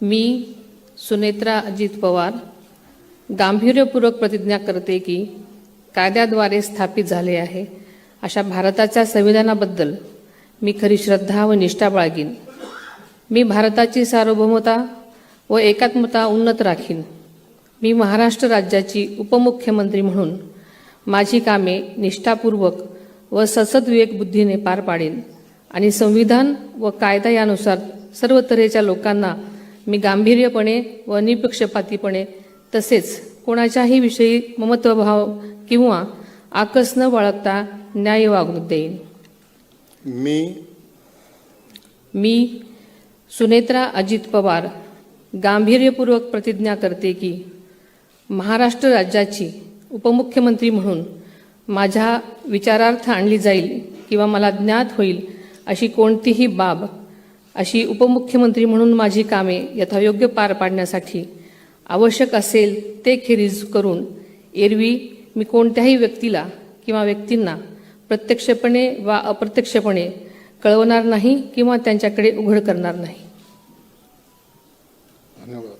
मी सुनेत्रा अजित पवार गांभीर्यपूर्वक प्रतिज्ञा करते की कायद्याद्वारे स्थापित झाले आहे अशा भारताच्या संविधानाबद्दल मी खरी श्रद्धा व निष्ठा बाळगीन. मी भारताची सार्वभौमता व एकात्मता उन्नत राखीन. मी महाराष्ट्र राज्याची उपमुख्यमंत्री म्हणून माझी कामे निष्ठापूर्वक व सद्विवेक बुद्धीने पार पाडेन आणि संविधान व कायदा यानुसार सर्व तऱ्हेच्या लोकांना मी गांभीर्यपणे व निपक्षपातीपणे तसेच कोणाच्याही विषयी ममत्वभाव किंवा आकस न बाळगता न्याय वागणूक देईन. मी सुनेत्रा अजित पवार गांभीर्यपूर्वक प्रतिज्ञा करते की महाराष्ट्र राज्याची उपमुख्यमंत्री म्हणून माझ्या विचारार्थ आणली जाईल किंवा मला ज्ञात होईल अशी कोणतीही बाब अशी उपमुख्यमंत्री म्हणून माझी कामे यथायोग्य पार पाडण्यासाठी आवश्यक असेल ते खेरीज करून एरवी मी कोणत्याही व्यक्तीला किंवा व्यक्तींना प्रत्यक्षपणे वा अप्रत्यक्षपणे कळवणार नाही किंवा त्यांच्याकडे उघड करणार नाही. धन्यवाद.